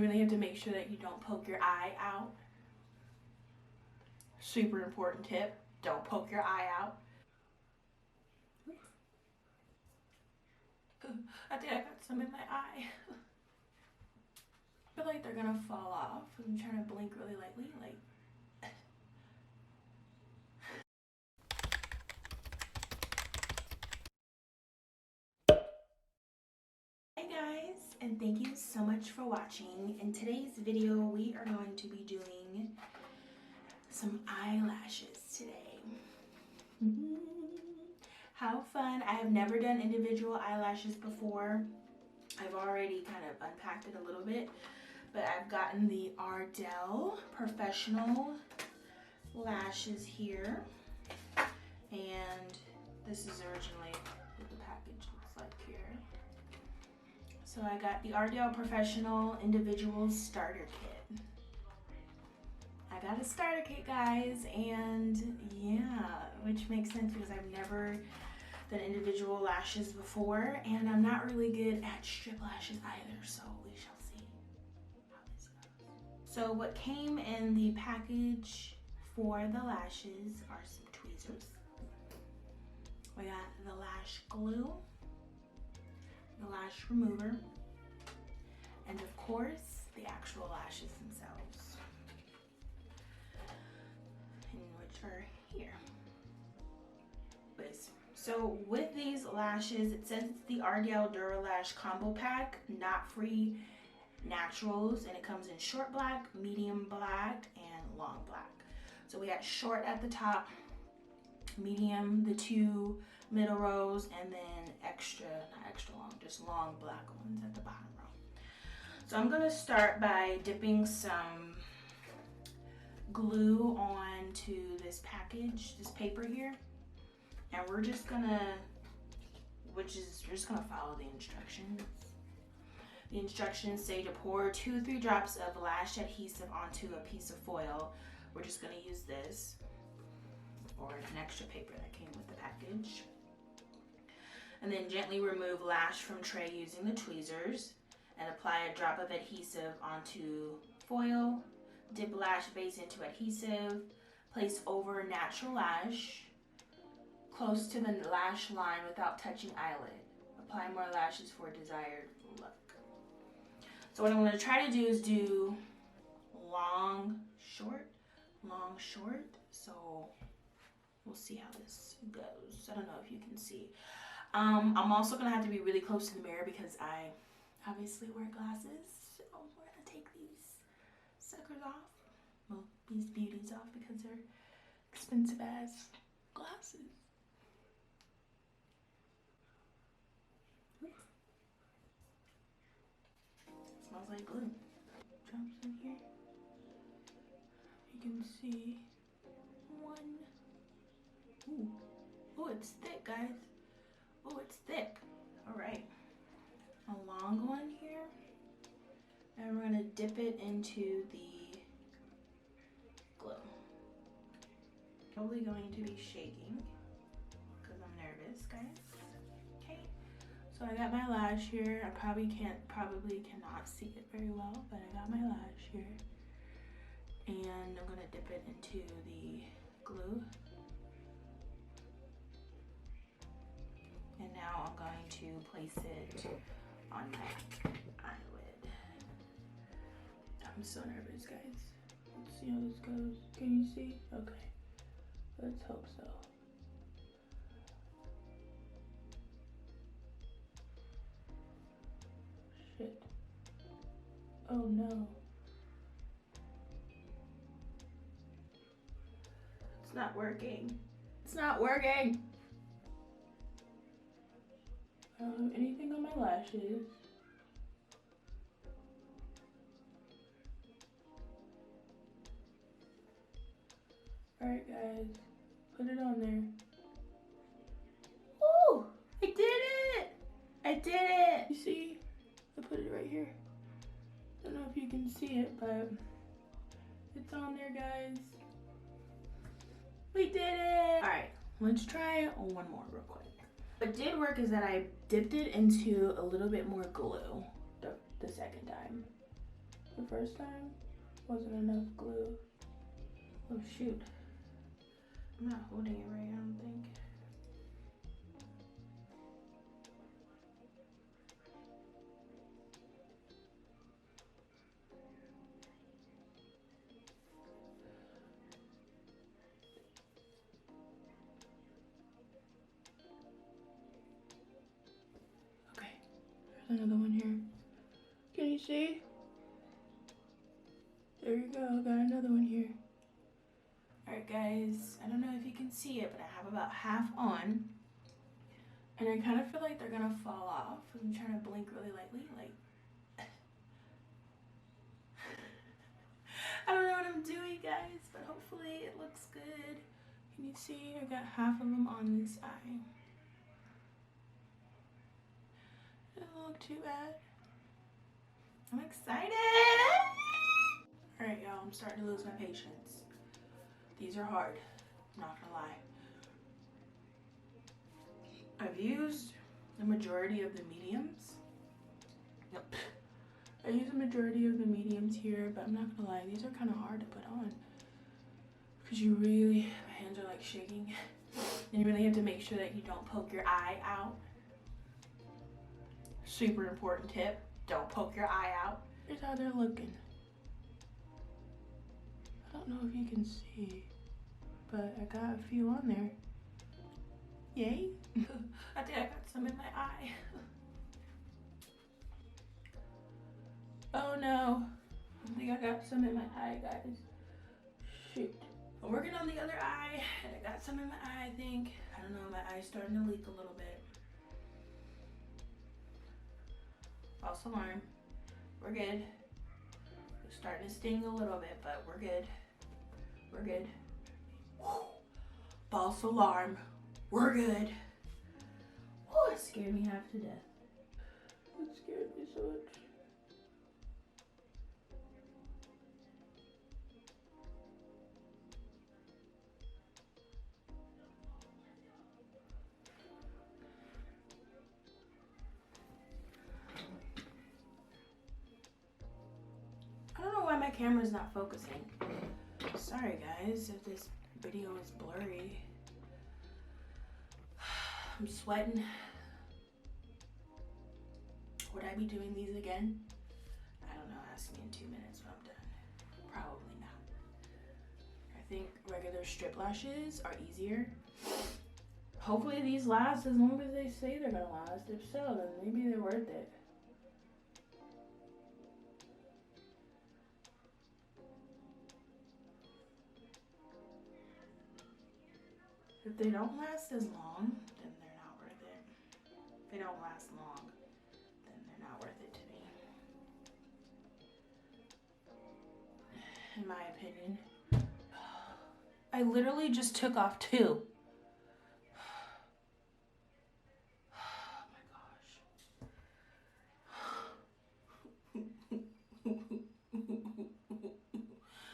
You really have to make sure that you don't poke your eye out. Super important tip, don't poke your eye out. I think I got some in my eye. I feel like they're gonna fall off. I'm trying to blink really lightly, like. Hey guys, and thank you so much for watching. In today's video, we are going to be doing some eyelashes today. How fun. I have never done individual eyelashes before. I've already kind of unpacked it a little bit, but I've gotten the Ardell Professional lashes here, and this is originally what the package looks like here. So I got the Ardell Professional Individual Starter Kit. I got a starter kit, guys, and yeah, which makes sense because I've never done individual lashes before, and I'm not really good at strip lashes either, so we shall see how this goes. So what came in the package for the lashes are some tweezers. We got the lash glue, the lash remover, and of course the actual lashes themselves, which are here. So with these lashes, it says it's the Ardell Duralash Combo Pack, Knot Free Naturals, and it comes in short black, medium black, and long black. So we got short at the top, medium, the two middle rows, and then extra, not extra long, just long black ones at the bottom row. So I'm gonna start by dipping some glue onto this package, this paper here, and we're just gonna, you're just gonna follow the instructions. The instructions say to pour 2 to 3 drops of lash adhesive onto a piece of foil. We're just gonna use this, or an extra paper that came with the package. And then gently remove lash from tray using the tweezers, and apply a drop of adhesive onto foil. Dip lash base into adhesive, place over natural lash, close to the lash line without touching eyelid. Apply more lashes for desired look. So what I'm going to try to do is do long, short, so we'll see how this goes. I don't know if you can see. I'm also going to have to be really close to the mirror because I obviously wear glasses, so we're going to take these suckers off. Well, these beauties off because they're expensive as glasses. Smells like glue. Drops in here. You can see one. Ooh. Oh, it's thick, guys. Oh, it's thick. All right. A long one here. And we're gonna dip it into the glue. Probably going to be shaking because I'm nervous, guys. Okay. So I got my lash here. I probably cannot see it very well, but I got my lash here. And I'm gonna dip it into the glue. And now I'm going to place it on my eyelid. I'm so nervous, guys. Let's see how this goes. Can you see? Okay. Let's hope so. Shit. Oh no. It's not working. It's not working. I don't have anything on my lashes. Alright guys, put it on there. Woo! I did it! I did it! You see? I put it right here. I don't know if you can see it, but it's on there, guys. We did it! Alright, let's try one more real quick. What did work is that I dipped it into a little bit more glue the second time. The first time wasn't enough glue. Oh shoot. I'm not holding it right, I don't think. Okay, there's another one here. Can you see? There you go, got another one here. Alright guys, I don't know if you can see it, but I have about half on. And I kind of feel like they're gonna fall off. I'm trying to blink really lightly, like. I don't know what I'm doing, guys, but hopefully it looks good. Can you see? I got half of them on this eye. Doesn't look too bad. I'm excited! Alright, y'all, I'm starting to lose my patience. These are hard, not gonna lie. I've used the majority of the mediums. Yep. I use the majority of the mediums here, but I'm not gonna lie, these are kind of hard to put on. Because you really, my hands are like shaking. And you really have to make sure that you don't poke your eye out. Super important tip, don't poke your eye out. Here's how they're looking. I don't know if you can see, but I got a few on there. Yay. I think I got some in my eye. Oh no. I think I got some in my eye, guys. Shoot. I'm working on the other eye, and I got some in my eye, I think. I don't know, my eye's starting to leak a little bit. False alarm. We're good. It's starting to sting a little bit, but we're good. We're good. Whew. False alarm. We're good. Oh, it scared me half to death. It scared me so much. I don't know why my camera's not focusing. Sorry guys if this video is blurry. I'm sweating. Would I be doing these again? I don't know, ask me in 2 minutes when I'm done. Probably not. I think regular strip lashes are easier. Hopefully these last as long as they say they're gonna last. If so, then maybe they're worth it. If they don't last as long, then they're not worth it. If they don't last long, then they're not worth it to me. In my opinion. I literally just took off 2. Oh my gosh.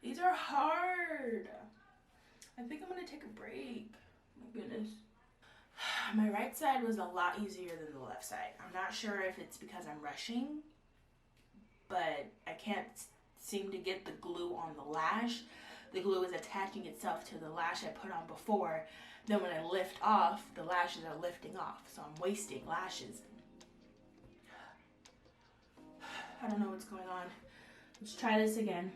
These are hard. I think I'm gonna take a break. My goodness. My right side was a lot easier than the left side. I'm not sure if it's because I'm rushing, but I can't seem to get the glue on the lash. The glue is attaching itself to the lash I put on before. Then when I lift off, the lashes are lifting off, so I'm wasting lashes. I don't know what's going on. Let's try this again.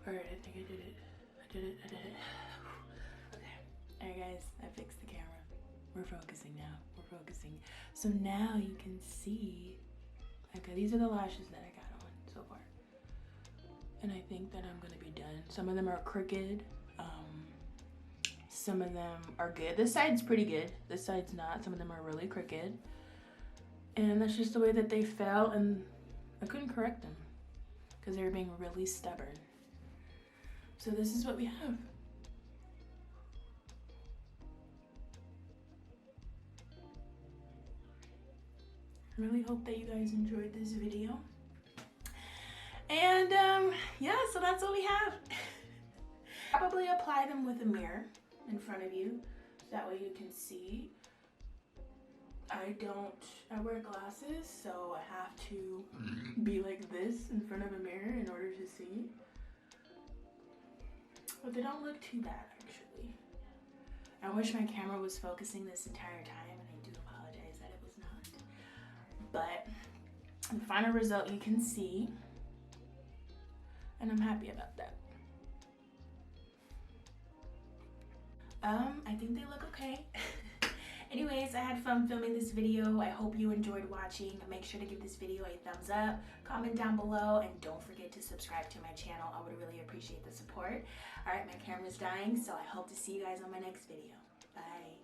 Alright, I think I did it. I did it. Okay. Alright guys, I fixed the camera. We're focusing now. We're focusing. So now you can see, okay, these are the lashes that I got on so far. And I think that I'm gonna be done. Some of them are crooked. Some of them are good. This side's pretty good. This side's not. Some of them are really crooked. And that's just the way that they fell, and I couldn't correct them because they were being really stubborn. So this is what we have. I really hope that you guys enjoyed this video. And yeah, so that's what we have. Probably apply them with a mirror in front of you That way you can see. I wear glasses, so I have to be like this in front of a mirror in order to see. But they don't look too bad, actually. I wish my camera was focusing this entire time, and I do apologize that it was not. But the final result you can see, and I'm happy about that. I think they look okay. Anyways, I had fun filming this video. I hope you enjoyed watching. Make sure to give this video a thumbs up, comment down below, and don't forget to subscribe to my channel. I would really appreciate the support. All right, my camera's dying, so I hope to see you guys on my next video. Bye.